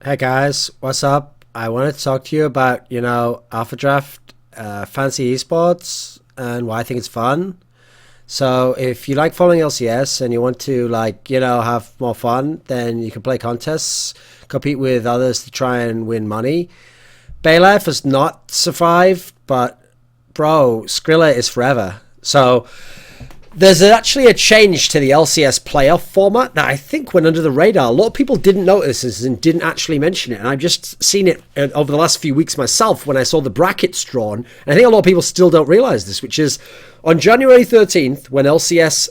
Hey guys, what's up? I wanted to talk to you about, Alpha Draft, fancy esports, and why I think it's fun. So, if you like following LCS and you want to, have more fun, then you can play contests, compete with others to try and win money. Baylife has not survived, but bro, Skrilla is forever. So, there's actually a change to the LCS playoff format that I think went under the radar. A lot of people didn't notice this and didn't actually mention it. And I've just seen it over the last few weeks myself when I saw the brackets drawn. And I think a lot of people still don't realize this, which is on January 13th, when LCS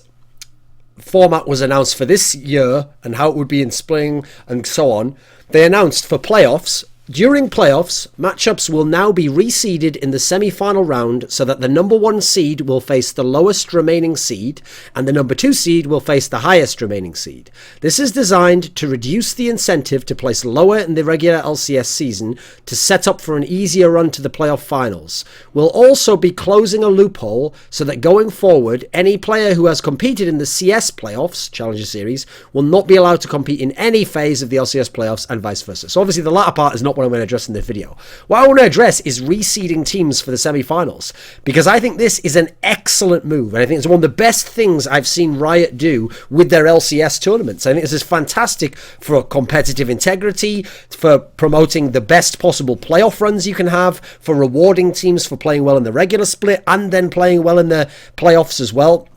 format was announced for this year and how it would be in spring and so on, they announced for playoffs. During playoffs, matchups will now be reseeded in the semi-final round so that the number one seed will face the lowest remaining seed and the number two seed will face the highest remaining seed. This is designed to reduce the incentive to place lower in the regular LCS season to set up for an easier run to the playoff finals. We'll also be closing a loophole so that going forward, any player who has competed in the CS playoffs, Challenger Series, will not be allowed to compete in any phase of the LCS playoffs and vice versa. So obviously the latter part is not what I'm going to address in this video. What I want to address is reseeding teams for the semi-finals, because I think this is an excellent move, and I think it's one of the best things I've seen Riot do with their LCS tournaments. I think this is fantastic for competitive integrity, for promoting the best possible playoff runs you can have, for rewarding teams for playing well in the regular split and then playing well in the playoffs as well.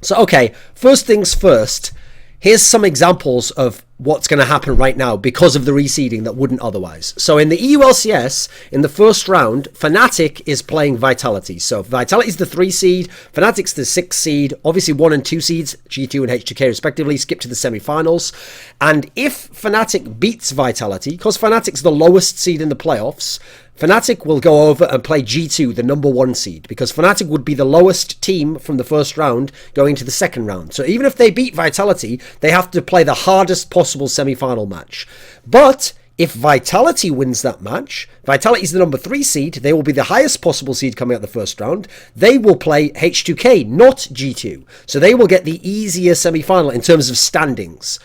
So, okay, first things first. Here's some examples of what's going to happen right now because of the reseeding that wouldn't otherwise. So in the EU LCS, in the first round, Fnatic is playing Vitality. So Vitality's the 3 seed, Fnatic's the 6 seed, obviously 1 and 2 seeds, G2 and H2K respectively, skip to the semi-finals. And if Fnatic beats Vitality, because Fnatic's the lowest seed in the playoffs, Fnatic will go over and play G2, the number 1 seed, because Fnatic would be the lowest team from the first round going to the second round. So even if they beat Vitality, they have to play the hardest possible semi-final match. But if Vitality wins that match, Vitality is the number 3 seed, they will be the highest possible seed coming out the first round. They will play H2K, not G2. So they will get the easier semi-final in terms of standings.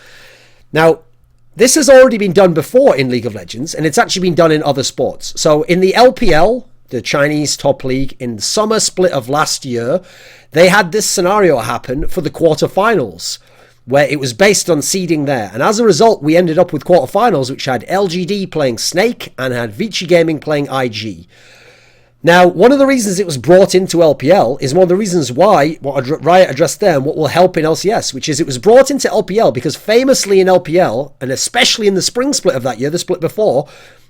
Now, this has already been done before in League of Legends, and it's actually been done in other sports. So in the LPL, the Chinese top league, in the summer split of last year, they had this scenario happen for the quarterfinals, where it was based on seeding there. And as a result, we ended up with quarterfinals, which had LGD playing Snake and had Vici Gaming playing IG. Now, one of the reasons it was brought into LPL is one of the reasons why, what Riot addressed there and what will help in LCS, which is it was brought into LPL because famously in LPL, and especially in the spring split of that year, the split before,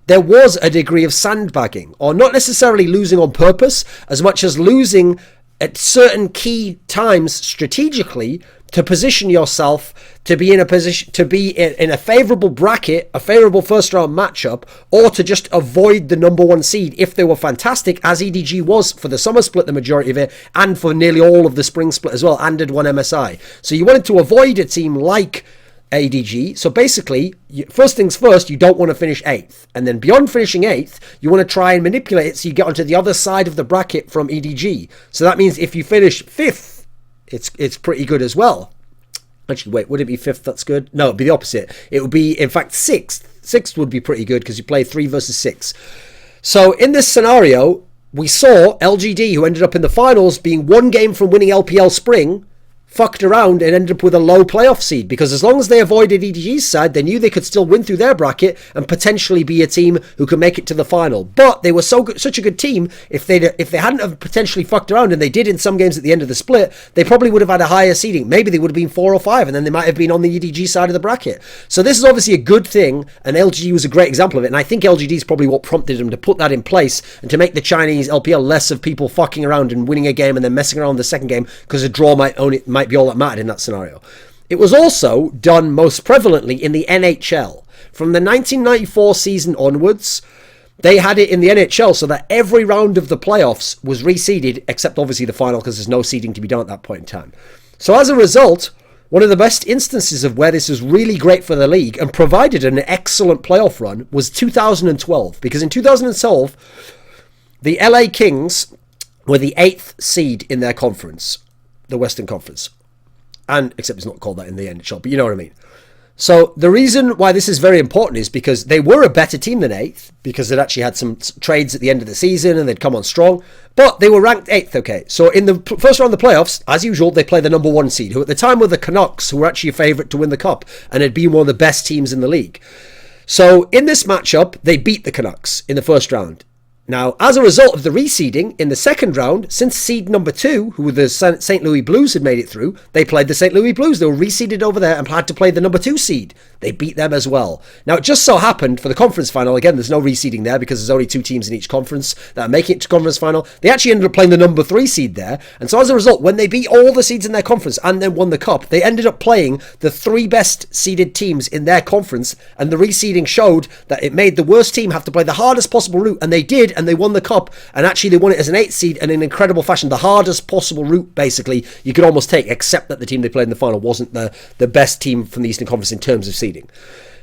there was a degree of sandbagging, or not necessarily losing on purpose, as much as losing at certain key times strategically to position yourself to be in a position to be in a favorable bracket, a favorable first round matchup, or to just avoid the number 1 seed if they were fantastic, as EDG was for the summer split, the majority of it, and for nearly all of the spring split as well, and did 1 MSI. So you wanted to avoid a team like ADG. So basically, first things first, you don't want to finish 8th. And then beyond finishing 8th, you want to try and manipulate it so you get onto the other side of the bracket from EDG. So that means if you finish 5th, it's pretty good as well. Actually, wait, would it be 5th that's good? No, it'd be the opposite. It would be, in fact, 6th. 6th would be pretty good because you play 3 versus 6. So in this scenario, we saw LGD, who ended up in the finals, being 1 game from winning LPL Spring, fucked around and ended up with a low playoff seed, because as long as they avoided EDG's side, they knew they could still win through their bracket and potentially be a team who could make it to the final. But they were such a good team, if they hadn't have potentially fucked around, and they did in some games at the end of the split, they probably would have had a higher seeding. Maybe they would have been 4 or 5, and then they might have been on the EDG side of the bracket. So this is obviously a good thing, and LGD was a great example of it, and I think LGD is probably what prompted them to put that in place and to make the Chinese LPL less of people fucking around and winning a game and then messing around the second game, because a draw might be all that mattered in that scenario. It was also done most prevalently in the NHL. From the 1994 season onwards, they had it in the NHL so that every round of the playoffs was reseeded, except obviously the final, because there's no seeding to be done at that point in time. So as a result, one of the best instances of where this was really great for the league and provided an excellent playoff run was 2012, because in 2012, the LA Kings were the 8th seed in their conference, the Western Conference. And except it's not called that in the NHL, but you know what I mean. So the reason why this is very important is because they were a better team than 8th, because they'd actually had some trades at the end of the season and they'd come on strong, but they were ranked 8th, okay. So in the first round of the playoffs, as usual, they play the number 1 seed, who at the time were the Canucks, who were actually a favourite to win the Cup and had been one of the best teams in the league. So in this matchup, they beat the Canucks in the first round. Now, as a result of the reseeding, in the second round, since seed number 2, who were the St. Louis Blues, had made it through, they played the St. Louis Blues. They were reseeded over there and had to play the number 2 seed. They beat them as well. Now, it just so happened for the conference final, again, there's no reseeding there because there's only 2 teams in each conference that are making it to conference final. They actually ended up playing the number 3 seed there. And so as a result, when they beat all the seeds in their conference and then won the Cup, they ended up playing the 3 best seeded teams in their conference. And the reseeding showed that it made the worst team have to play the hardest possible route. And they did, and they won the Cup. And actually, they won it as an 8th seed in an incredible fashion. The hardest possible route, basically, you could almost take, except that the team they played in the final wasn't the best team from the Eastern Conference in terms of seeding.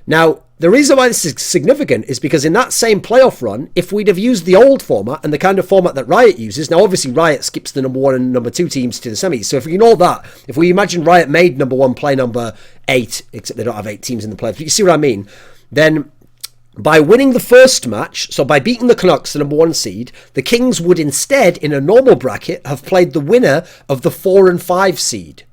Now, the reason why this is significant is because in that same playoff run, if we'd have used the old format and the kind of format that Riot uses, now obviously Riot skips the number 1 and number 2 teams to the semis, so if we ignore that, if we imagine Riot made number 1 play number 8, except they don't have 8 teams in the playoffs, you see what I mean, then by winning the first match, so by beating the Canucks, the number 1 seed, the Kings would instead, in a normal bracket, have played the winner of the 4 and 5 seed.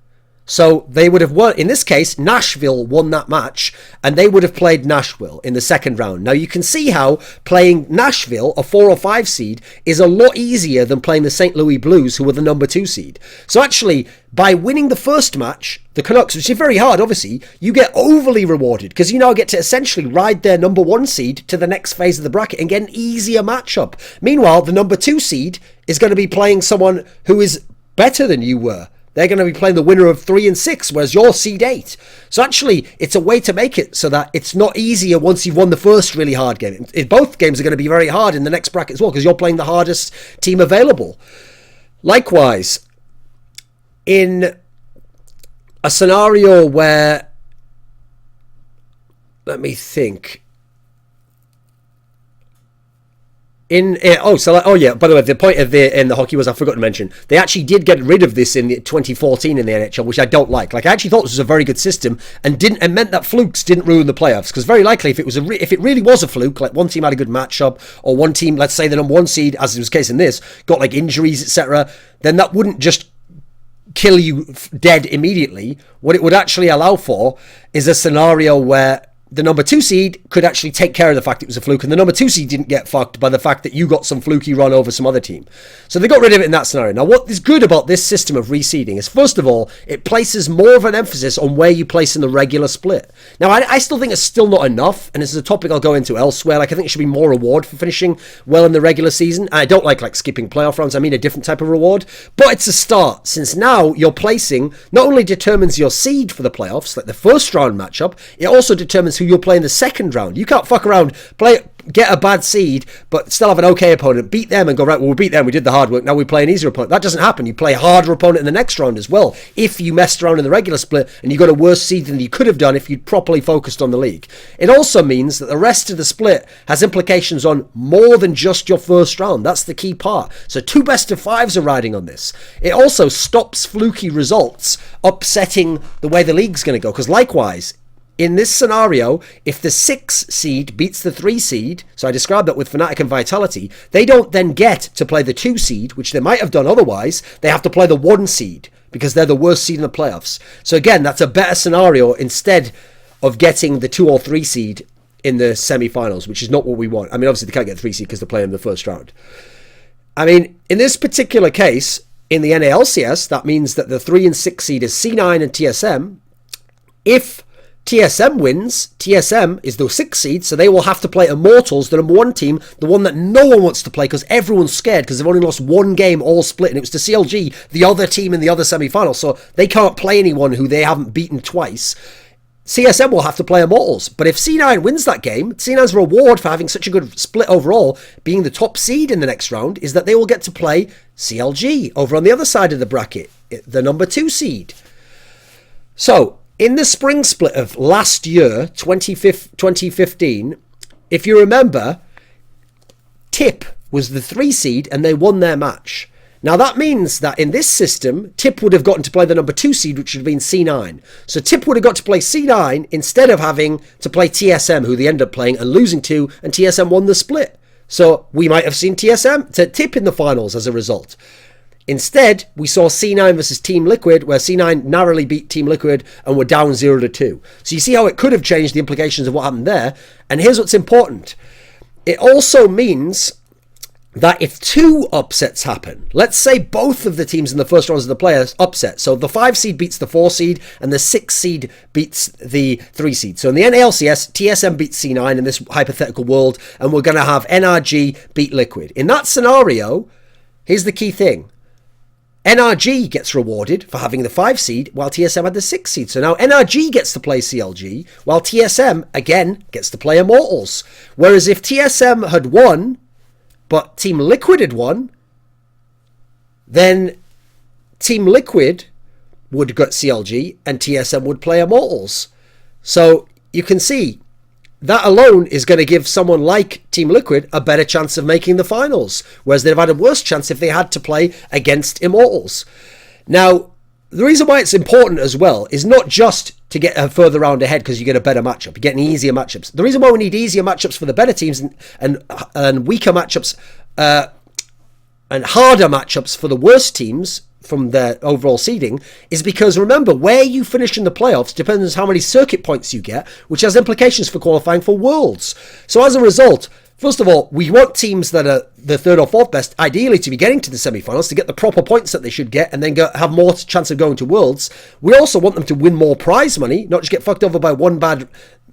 So they would have won, in this case, Nashville won that match, and they would have played Nashville in the second round. Now you can see how playing Nashville, a 4 or 5 seed, is a lot easier than playing the St. Louis Blues, who were the number 2 seed. So actually, by winning the first match, the Canucks, which is very hard, obviously, you get overly rewarded, because you now get to essentially ride their number 1 seed to the next phase of the bracket and get an easier matchup. Meanwhile, the number 2 seed is going to be playing someone who is better than you were. They're going to be playing the winner of 3 and 6, whereas you're seed 8. So actually, it's a way to make it so that it's not easier once you've won the first really hard game. Both games are going to be very hard in the next bracket as well, because you're playing the hardest team available. Likewise, in a scenario where, let me think. By the way, the point of in the hockey was, I forgot to mention, they actually did get rid of this in 2014 in the NHL, which I don't like. I actually thought this was a very good system and meant that flukes didn't ruin the playoffs, because very likely if it really was a fluke, like one team had a good matchup, or one team, let's say the number 1 seed, as was the case in this, got injuries, etc., then that wouldn't just kill you dead immediately. What it would actually allow for is a scenario where the number 2 seed could actually take care of the fact it was a fluke, and the number 2 seed didn't get fucked by the fact that you got some fluky run over some other team. So they got rid of it in that scenario. Now, what is good about this system of reseeding is, first of all, it places more of an emphasis on where you place in the regular split. Now, I still think it's still not enough, and this is a topic I'll go into elsewhere. I think it should be more reward for finishing well in the regular season. And I don't like skipping playoff rounds. I mean a different type of reward. But it's a start, since now your placing not only determines your seed for the playoffs, like the first round matchup, it also determines who you'll play in the second round. You can't fuck around, get a bad seed, but still have an okay opponent, beat them and go, right, well, we beat them, we did the hard work, now we play an easier opponent. That doesn't happen. You play a harder opponent in the next round as well, if you messed around in the regular split and you got a worse seed than you could have done if you'd properly focused on the league. It also means that the rest of the split has implications on more than just your first round. That's the key part. So 2 best of 5s are riding on this. It also stops fluky results upsetting the way the league's going to go, because likewise, in this scenario, if the 6 seed beats the 3 seed, so I described that with Fnatic and Vitality, they don't then get to play the 2 seed, which they might have done otherwise. They have to play the 1 seed, because they're the worst seed in the playoffs. So again, that's a better scenario instead of getting the 2 or 3 seed in the semi-finals, which is not what we want. I mean, obviously they can't get the 3 seed because they're playing in the first round. I mean, in this particular case, in the NALCS, that means that the 3 and 6 seed is C9 and TSM. If TSM wins, TSM is the 6th seed, so they will have to play Immortals, the number 1 team, the one that no one wants to play because everyone's scared because they've only lost 1 game all split, and it was to CLG, the other team in the other semi-final, so they can't play anyone who they haven't beaten twice. CSM will have to play Immortals, but if C9 wins that game, C9's reward for having such a good split overall, being the top seed in the next round, is that they will get to play CLG over on the other side of the bracket, the number 2 seed. So, in the spring split of last year, 2015, if you remember, TIP was the 3 seed and they won their match. Now that means that in this system, Tip would have gotten to play the number 2 seed, which would have been C9. So Tip would have got to play C9 instead of having to play TSM, who they ended up playing and losing to, and TSM won the split. So we might have seen Tip in the finals as a result. Instead, we saw C9 versus Team Liquid, where C9 narrowly beat Team Liquid and were down 0-2. So you see how it could have changed the implications of what happened there. And here's what's important. It also means that if 2 upsets happen, let's say both of the teams in the first rounds of the playoffs upset, so the 5 seed beats the 4 seed and the 6 seed beats the 3 seed. So in the LCS, TSM beats C9 in this hypothetical world, and we're going to have NRG beat Liquid. In that scenario, here's the key thing. NRG gets rewarded for having the 5 seed, while TSM had the 6 seed. So now NRG gets to play CLG, while TSM, again, gets to play Immortals. Whereas if TSM had won, but Team Liquid had won, then Team Liquid would get CLG and TSM would play Immortals. So you can see that alone is going to give someone like Team Liquid a better chance of making the finals, whereas they'd have had a worse chance if they had to play against Immortals. Now, the reason why it's important as well is not just to get a further round ahead because you get a better matchup, you're getting easier matchups. The reason why we need easier matchups for the better teams and weaker matchups and harder matchups for the worst teams from their overall seeding is because, remember, where you finish in the playoffs depends on how many circuit points you get, which has implications for qualifying for Worlds. So as a result, first of all, we want teams that are the 3rd or 4th best, ideally, to be getting to the semi-finals to get the proper points that they should get and then have more chance of going to Worlds. We also want them to win more prize money, not just get fucked over by one bad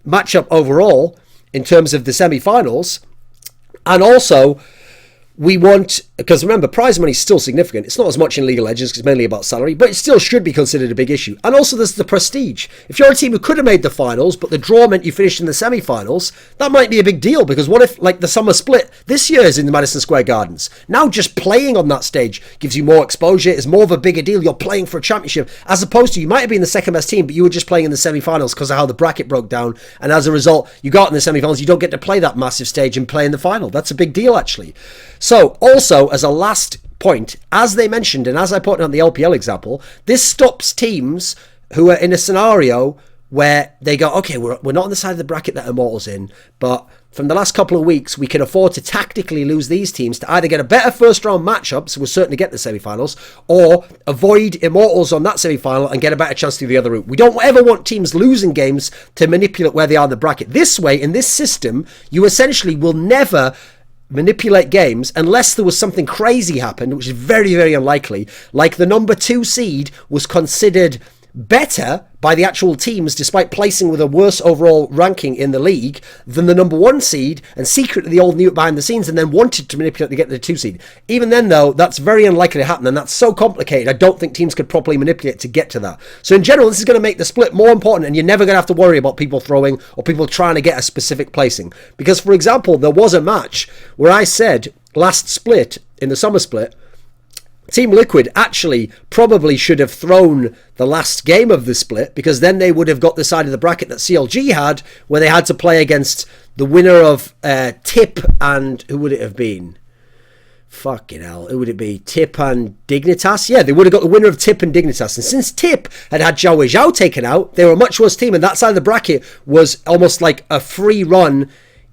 matchup overall in terms of the semi-finals. And also, we want, because remember, prize money is still significant. It's not as much in League of Legends because it's mainly about salary, but it still should be considered a big issue. And also there's the prestige. If you're a team who could have made the finals, but the draw meant you finished in the semi-finals, that might be a big deal, because what if, like, the summer split this year is in the Madison Square Gardens? Now just playing on that stage gives you more exposure. It's more of a bigger deal. You're playing for a championship, as opposed to you might have been the second best team, but you were just playing in the semi-finals because of how the bracket broke down. And as a result, you got in the semi-finals, you don't get to play that massive stage and play in the final. That's a big deal, actually. So also, as a last point, as they mentioned, and as I put on the LPL example, this stops teams who are in a scenario where they go, okay, we're not on the side of the bracket that Immortals in, but from the last couple of weeks, we can afford to tactically lose these teams to either get a better first round matchup, so we'll certainly get the semi-finals, or avoid Immortals on that semi-final and get a better chance through the other route. We don't ever want teams losing games to manipulate where they are in the bracket. This way, in this system, you essentially will never manipulate games unless there was something crazy happened, which is very, very unlikely, like the number 2 seed was considered better by the actual teams despite placing with a worse overall ranking in the league than the number 1 seed, and secretly they all knew it behind the scenes and then wanted to manipulate to get the 2 seed. Even then, though, that's very unlikely to happen, and that's so complicated I don't think teams could properly manipulate to get to that. So in general, this is going to make the split more important, and you're never going to have to worry about people throwing or people trying to get a specific placing. Because, for example, there was a match where I said last split, in the summer split, Team Liquid actually probably should have thrown the last game of the split, because then they would have got the side of the bracket that CLG had, where they had to play against the winner of Tip and... who would it have been? Fucking hell, who would it be? Tip and Dignitas? Yeah, they would have got the winner of Tip and Dignitas. And since Tip had Zhao Weizhao taken out, they were a much worse team, and that side of the bracket was almost like a free run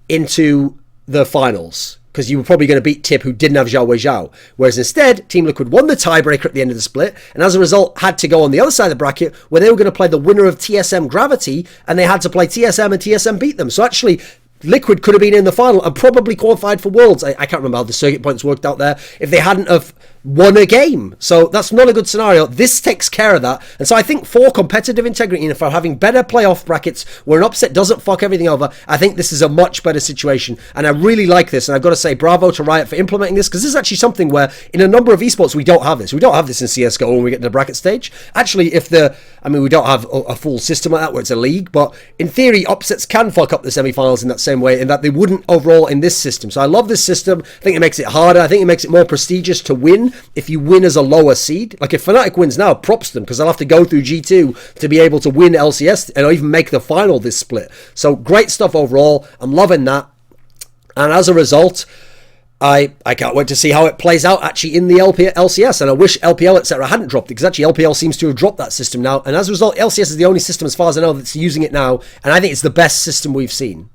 into the finals, because you were probably going to beat Tip, who didn't have Zhao Weizhao. Whereas instead, Team Liquid won the tiebreaker at the end of the split, and as a result had to go on the other side of the bracket, where they were going to play the winner of TSM Gravity, and they had to play TSM, and TSM beat them. So actually, Liquid could have been in the final and probably qualified for Worlds. I can't remember how the circuit points worked out there, if they hadn't have won a game. So that's not a good scenario. This takes care of that. And so I think for competitive integrity and for having better playoff brackets where an upset doesn't fuck everything over, I think this is a much better situation. And I really like this. And I've got to say bravo to Riot for implementing this, because this is actually something where in a number of esports we don't have this. We don't have this in CSGO when we get to the bracket stage. Actually, we don't have a full system like that where it's a league, but in theory, upsets can fuck up the semi-finals in that same way, in that they wouldn't overall in this system. So I love this system. I think it makes it harder. I think it makes it more prestigious to win if you win as a lower seed. Like if Fnatic wins now, props to them, because they'll have to go through G2 to be able to win LCS and even make the final this split. So great stuff overall. I'm loving that. And as a result, I can't wait to see how it plays out actually in the LCS, and I wish LPL etc. hadn't dropped it, because actually LPL seems to have dropped that system now, and as a result LCS is the only system as far as I know that's using it now, and I think it's the best system we've seen.